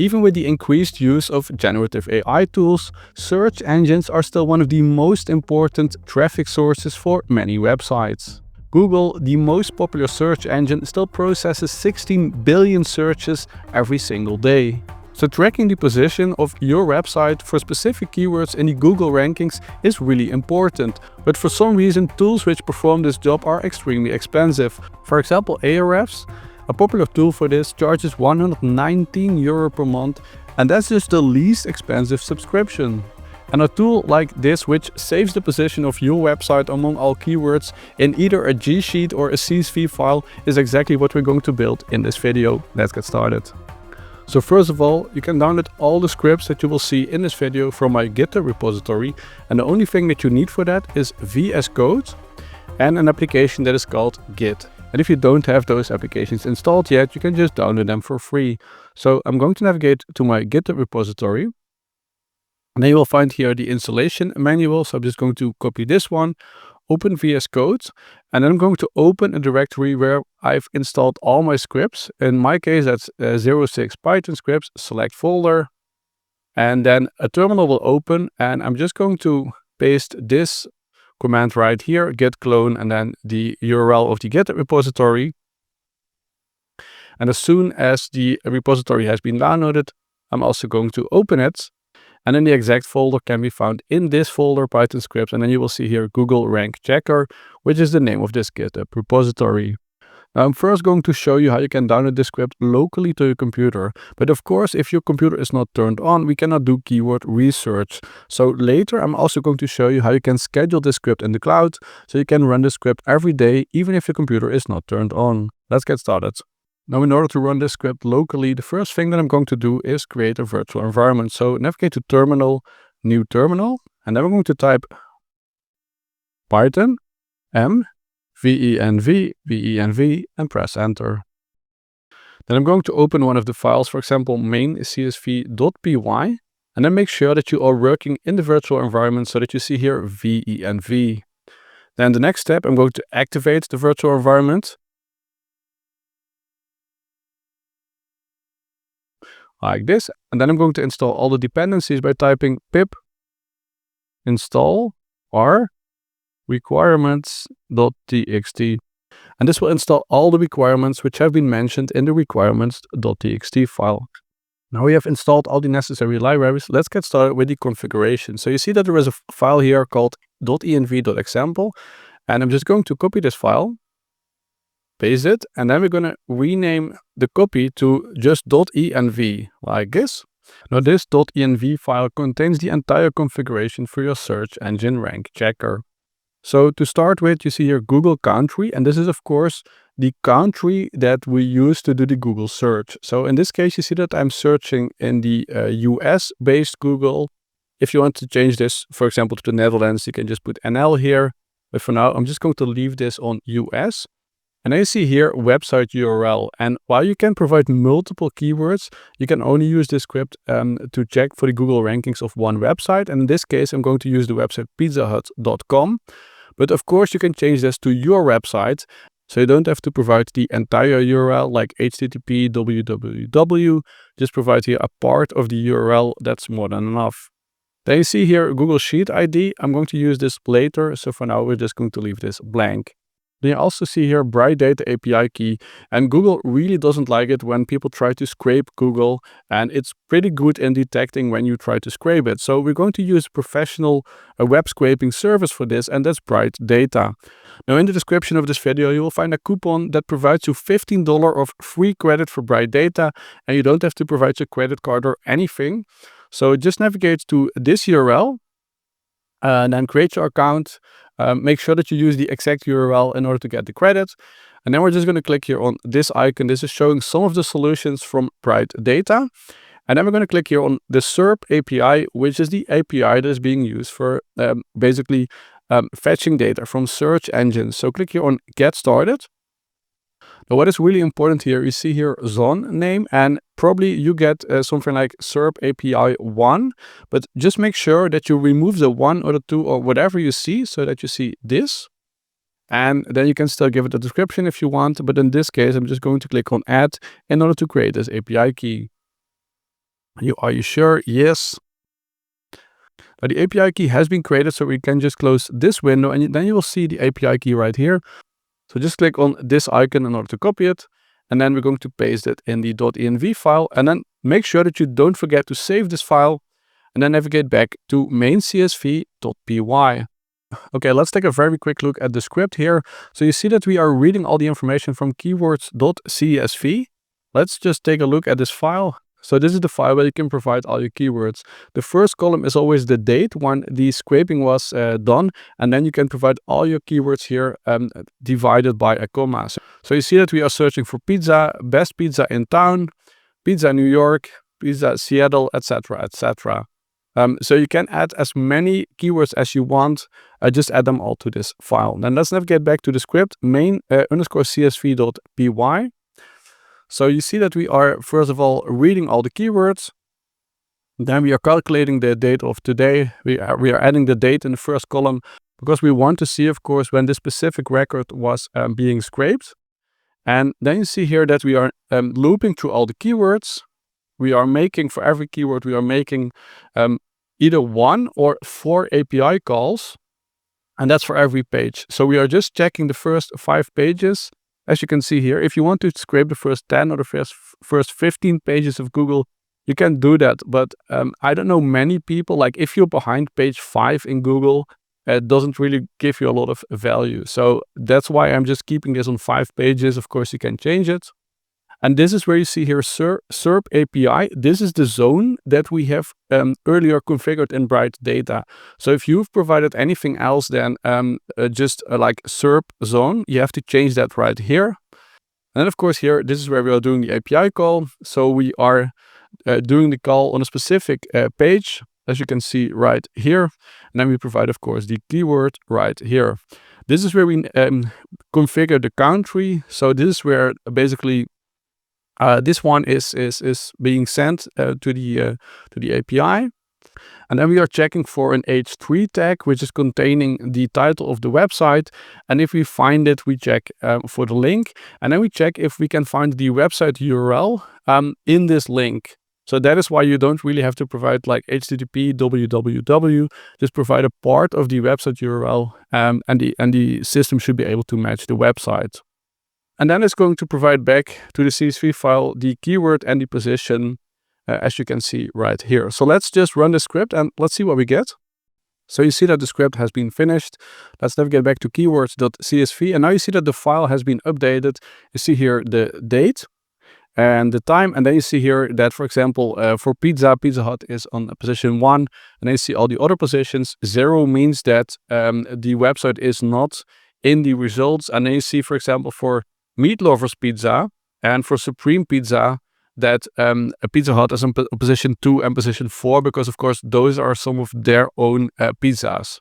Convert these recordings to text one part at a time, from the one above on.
Even with the increased use of generative AI tools, search engines are still one of the most important traffic sources for many websites. Google, the most popular search engine, still processes 16 billion searches every single day. So tracking the position of your website for specific keywords in the Google rankings is really important. But for some reason, tools which perform this job are extremely expensive. For example, Ahrefs, a popular tool for this, charges €119 per month, and that's just the least expensive subscription. And a tool like this, which saves the position of your website among all keywords in either a G Sheet or a CSV file, is exactly what we're going to build in this video. Let's get started. So first of all, you can download all the scripts that you will see in this video from my Github repository, and the only thing that you need for that is VS Code and an application that is called Git. And if you don't have those applications installed yet, you can just download them for free. So I'm going to navigate to my Github repository, and then you will find here the installation manual. So I'm just going to copy this one, open VS Code, and then I'm going to open a directory where I've installed all my scripts. In my case, that's 06 Python scripts, select folder, and then a terminal will open, and I'm just going to paste this command right here, git clone, and then the URL of the Git repository. And as soon as the repository has been downloaded, I'm also going to open it. And then the exact folder can be found in this folder, Python scripts, and then you will see here Google Rank Checker, which is the name of this Github repository. Now I'm first going to show you how you can download this script locally to your computer. But of course, if your computer is not turned on, we cannot do keyword research. So later I'm also going to show you how you can schedule this script in the cloud, so you can run the script every day, even if your computer is not turned on. Let's get started. Now, in order to run this script locally, the first thing that I'm going to do is create a virtual environment. So navigate to Terminal, New Terminal, and then we're going to type Python, M, venv, venv, and press Enter. Then I'm going to open one of the files, for example, main csv.py, and then make sure that you are working in the virtual environment so that you see here venv. Then the next step, I'm going to activate the virtual environment, like this, and then I'm going to install all the dependencies by typing pip install r requirements.txt, and this will install all the requirements which have been mentioned in the requirements.txt file. Now we have installed all the necessary libraries. Let's get started with the configuration. So you see that there is a file here called .env.example, and I'm just going to copy this file, paste it, and then we're going to rename the copy to just .env, like this. Now this .env file contains the entire configuration for your search engine rank checker. So to start with, you see here Google country, and this is of course the country that we use to do the Google search. So in this case, you see that I'm searching in the US-based Google. If you want to change this, for example, to the Netherlands, you can just put NL here. But for now, I'm just going to leave this on US. And then you see here website URL, and while you can provide multiple keywords, you can only use this script to check for the Google rankings of one website. And in this case, I'm going to use the website pizzahut.com. But of course, you can change this to your website, so you don't have to provide the entire URL like http www. Just provide here a part of the URL. That's more than enough. Then you see here Google Sheet ID. I'm going to use this later, so for now we're just going to leave this blank. Then you also see here Brigt Data API key, and Google really doesn't like it when people try to scrape Google, and it's pretty good in detecting when you try to scrape it. So we're going to use a professional web scraping service for this, and that's Brigt Data. Now in the description of this video, you will find a coupon that provides you $15 of free credit for Brigt Data, and you don't have to provide your credit card or anything. So just navigate to this URL, and then create your account. Make sure that you use the exact URL in order to get the credit. And then we're just going to click here on this icon. This is showing some of the solutions from Brigt Data. And then we're going to click here on the SERP API, which is the API that is being used for basically fetching data from search engines. So click here on Get Started. Now what is really important here, you see here zone name, and probably you get something like SERP API 1, but just make sure that you remove the 1 or the 2 or whatever you see, so that you see this. And then you can still give it a description if you want, but in this case, I'm just going to click on Add in order to create this API key. Are you sure? Yes. The API key has been created, so we can just close this window and then you will see the API key right here. So just click on this icon in order to copy it. And then we're going to paste it in the .env file. And then make sure that you don't forget to save this file. And then navigate back to main.csv.py. Okay, let's take a very quick look at the script here. So you see that we are reading all the information from keywords.csv. Let's just take a look at this file. So this is the file where you can provide all your keywords. The first column is always the date when the scraping was done. And then you can provide all your keywords here divided by a comma. So you see that we are searching for pizza, best pizza in town, pizza New York, pizza Seattle, etc., etc. So you can add as many keywords as you want. Just add them all to this file. Then let's navigate back to the script, main_csv.py. So you see that we are, first of all, reading all the keywords. Then we are calculating the date of today. We are adding the date in the first column because we want to see, of course, when this specific record was being scraped. And then you see here that we are looping through all the keywords. We are making, for every keyword, we are making either 1 or 4 API calls. And that's for every page. So we are just checking the first 5 pages. As you can see here, if you want to scrape the first 10 or the first 15 pages of Google, you can do that. But I don't know many people, like if you're behind page 5 in Google, it doesn't really give you a lot of value. So that's why I'm just keeping this on 5 pages. Of course, you can change it. And this is where you see here SERP API. This is the zone that we have earlier configured in Brigt Data. So if you've provided anything else than just like SERP zone, you have to change that right here. And then of course here, this is where we are doing the API call. So we are doing the call on a specific page, as you can see right here. And then we provide, of course, the keyword right here. This is where we configure the country. So this is where basically this one is being sent to the API. And then we are checking for an H3 tag, which is containing the title of the website. And if we find it, we check for the link. And then we check if we can find the website URL in this link. So that is why you don't really have to provide like HTTP, www. Just provide a part of the website URL, and the system should be able to match the website. And then it's going to provide back to the CSV file the keyword and the position, as you can see right here. So let's just run the script and let's see what we get. So you see that the script has been finished. Let's navigate back to keywords.csv. And now you see that the file has been updated. You see here the date and the time. And then you see here that, for example, for Pizza Hut is on position 1. And then you see all the other positions. 0 means that the website is not in the results. And then you see, for example, for Meat Lovers Pizza and for Supreme Pizza, that Pizza Hut is in position 2 and position 4, because of course those are some of their own pizzas.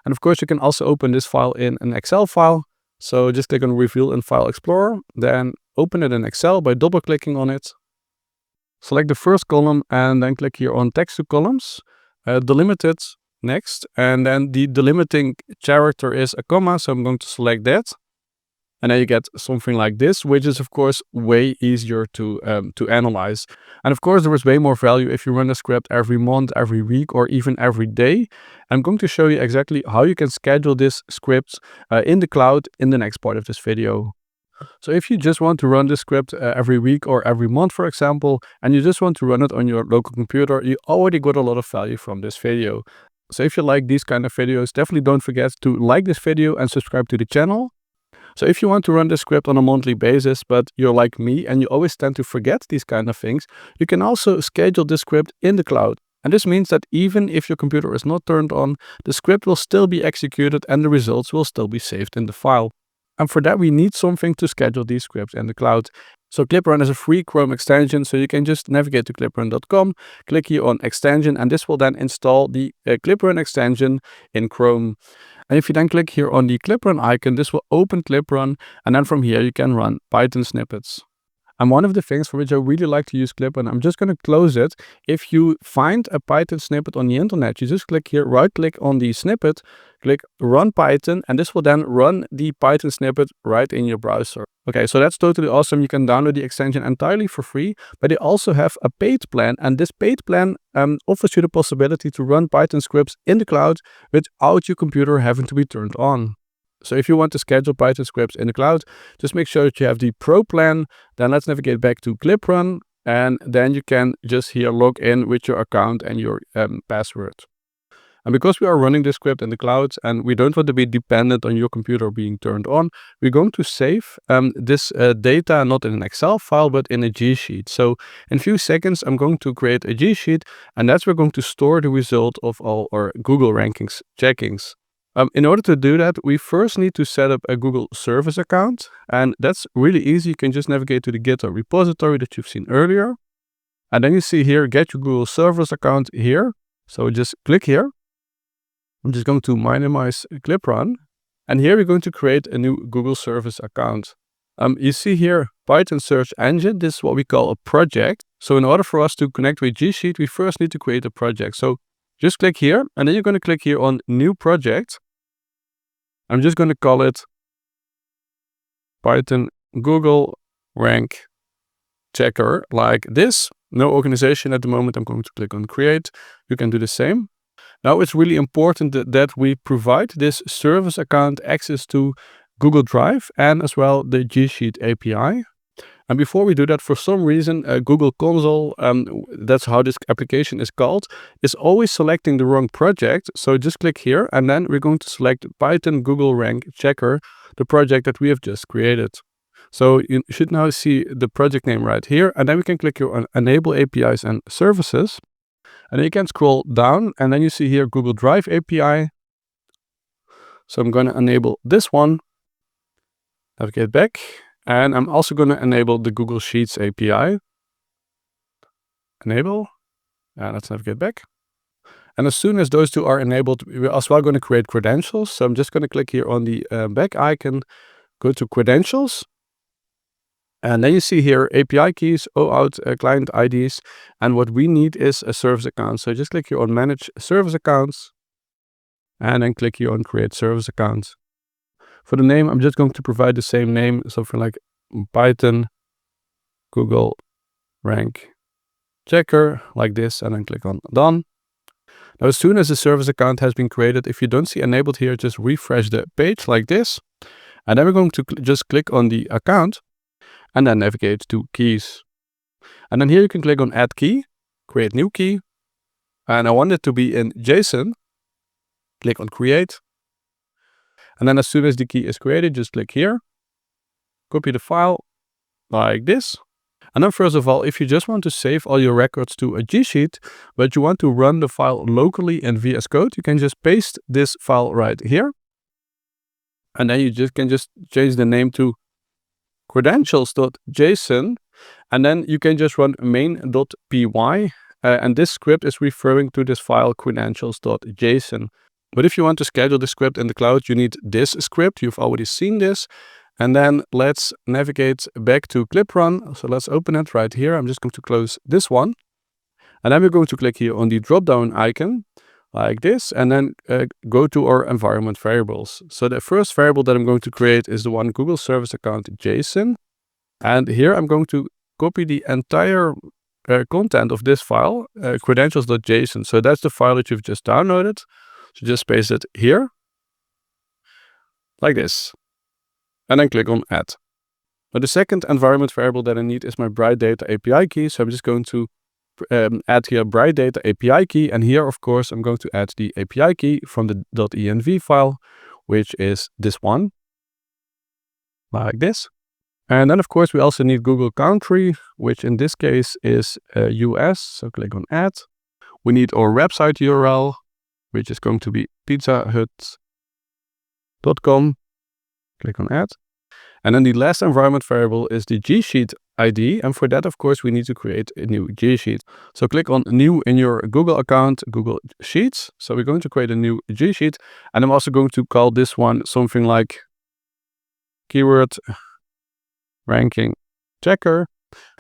And of course you can also open this file in an Excel file. So just click on Reveal in File Explorer, then open it in Excel by double clicking on it. Select the first column and then click here on Text to Columns, delimit it, next, and then the delimiting character is a comma, so I'm going to select that. And then you get something like this, which is of course way easier to analyze. And of course there is way more value if you run the script every month, every week, or even every day. I'm going to show you exactly how you can schedule this script in the cloud in the next part of this video. So if you just want to run this script every week or every month, for example, and you just want to run it on your local computer, you already got a lot of value from this video. So if you like these kind of videos, definitely don't forget to like this video and subscribe to the channel. So if you want to run the script on a monthly basis, but you're like me and you always tend to forget these kind of things, you can also schedule this script in the cloud. And this means that even if your computer is not turned on, the script will still be executed and the results will still be saved in the file. And for that, we need something to schedule these scripts in the cloud. So Cliprun is a free Chrome extension, so you can just navigate to cliprun.com, click here on extension, and this will then install the Cliprun extension in Chrome. And if you then click here on the Cliprun icon, this will open Cliprun, and then from here you can run Python snippets. And one of the things for which I really like to use Cliprun, I'm just going to close it. If you find a Python snippet on the internet, you just click here, right click on the snippet, click run Python, and this will then run the Python snippet right in your browser. Okay, so that's totally awesome. You can download the extension entirely for free, but they also have a paid plan, and this paid plan offers you the possibility to run Python scripts in the cloud without your computer having to be turned on. So if you want to schedule Python scripts in the cloud, just make sure that you have the Pro plan. Then let's navigate back to Cliprun, and then you can just here log in with your account and your password. And because we are running this script in the cloud and we don't want to be dependent on your computer being turned on, we're going to save this data not in an Excel file, but in a G sheet. So in a few seconds, I'm going to create a G sheet, and that's where we're going to store the result of all our Google rankings checkings. In order to do that, we first need to set up a Google Service account, and that's really easy. You can just navigate to the Github repository that you've seen earlier, and then you see here, get your Google Service account here. So just click here. I'm just going to minimize Cliprun, and here we're going to create a new Google Service account. You see here, Python search engine. This is what we call a project. So in order for us to connect with G Sheet, we first need to create a project. So just click here, and then you're going to click here on New Project. I'm just going to call it Python Google Rank Checker, like this. No organization at the moment. I'm going to click on Create. You can do the same. Now it's really important that we provide this service account access to Google Drive and as well the G Sheet API. And before we do that, for some reason, Google Console, that's how this application is called, is always selecting the wrong project. So just click here, and then we're going to select Python Google Rank Checker, the project that we have just created. So you should now see the project name right here, and then we can click here on Enable APIs and Services. And then you can scroll down, and then you see here Google Drive API. So I'm going to enable this one, navigate back. And I'm also going to enable the Google Sheets API. Enable. And let's navigate back. And as soon as those two are enabled, we're as well going to create credentials. So I'm just going to click here on the back icon, go to credentials. And then you see here API keys, OAuth client IDs. And what we need is a service account. So just click here on Manage Service Accounts. And then click here on Create Service Account. For the name, I'm just going to provide the same name, something like Python Google Rank Checker, like this, and then click on Done. Now, as soon as the service account has been created, if you don't see enabled here, just refresh the page like this. And then we're going to just click on the account and then navigate to keys. And then here you can click on Add Key, create new key. And I want it to be in JSON. Click on Create. And then as soon as the key is created, just click here, copy the file like this. And then first of all, if you just want to save all your records to a G Sheet, but you want to run the file locally in VS Code, you can just paste this file right here. And then you can just change the name to credentials.json. And then you can just run main.py. And this script is referring to this file credentials.json. But if you want to schedule the script in the cloud, you need this script. You've already seen this. And then let's navigate back to Cliprun. So let's open it right here. I'm just going to close this one. And then we're going to click here on the drop-down icon like this. And then go to our environment variables. So the first variable that I'm going to create is the one Google Service Account JSON. And here I'm going to copy the entire content of this file, credentials.json. So that's the file that you've just downloaded. So just paste it here, like this, and then click on Add. But the second environment variable that I need is my Brigt Data API key. So I'm just going to add here Brigt Data API key, and here, of course, I'm going to add the API key from the .env file, which is this one, like this. And then, of course, we also need Google country, which in this case is US. So click on Add. We need our website URL, which is going to be pizzahut.com. Click on Add. And then the last environment variable is the G Sheet ID. And for that, of course, we need to create a new G Sheet. So click on New in your Google account, Google Sheets. So we're going to create a new G Sheet. And I'm also going to call this one something like Keyword Ranking Checker.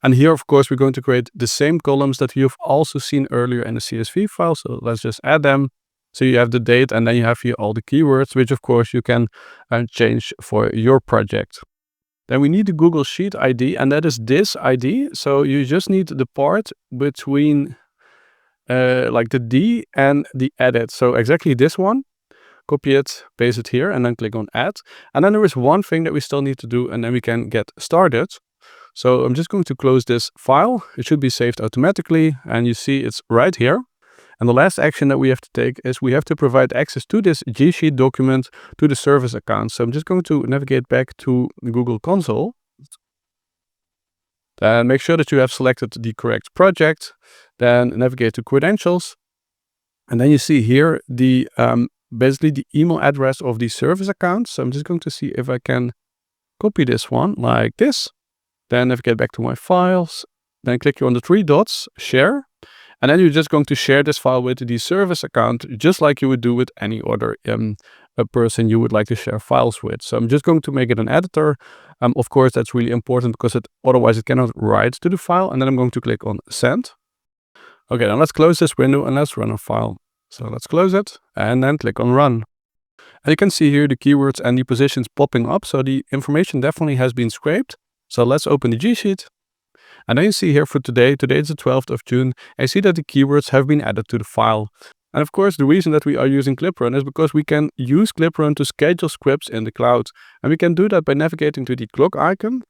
And here, of course, we're going to create the same columns that you've also seen earlier in the CSV file. So let's just add them. So you have the date, and then you have here all the keywords, which of course you can change for your project. Then we need the Google Sheet ID, and that is this ID. So you just need the part between like the D and the edit. So exactly this one. Copy it, paste it here, and then click on add. And then there is one thing that we still need to do, and then we can get started. So I'm just going to close this file. It should be saved automatically, and you see it's right here. And the last action that we have to take is we have to provide access to this G Sheet document to the service account. So I'm just going to navigate back to the Google console. Then make sure that you have selected the correct project. Then navigate to credentials. And then you see here the basically the email address of the service account. So I'm just going to see if I can copy this one like this. Then navigate back to my files. Then click on the three dots, share. And then you're just going to share this file with the service account, just like you would do with any other a person you would like to share files with. So I'm just going to make it an editor. Of course, that's really important because otherwise it cannot write to the file. And then I'm going to click on send. Okay, now let's close this window and let's run a file. So let's close it and then click on run. And you can see here the keywords and the positions popping up. So the information definitely has been scraped. So let's open the G Sheet. And then you see here for today is the 12th of June. I see that the keywords have been added to the file. And of course, the reason that we are using Cliprun is because we can use Cliprun to schedule scripts in the cloud. And we can do that by navigating to the clock icon.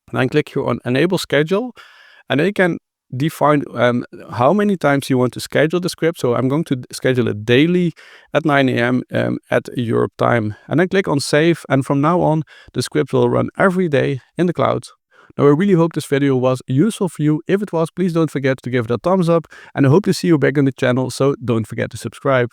And then click here on enable schedule. And then you can define how many times you want to schedule the script. So I'm going to schedule it daily at 9 a.m. At Europe time. And then click on save. And from now on, the script will run every day in the cloud. Now, I really hope this video was useful for you. If it was, please don't forget to give it a thumbs up. And I hope to see you back on the channel, so don't forget to subscribe.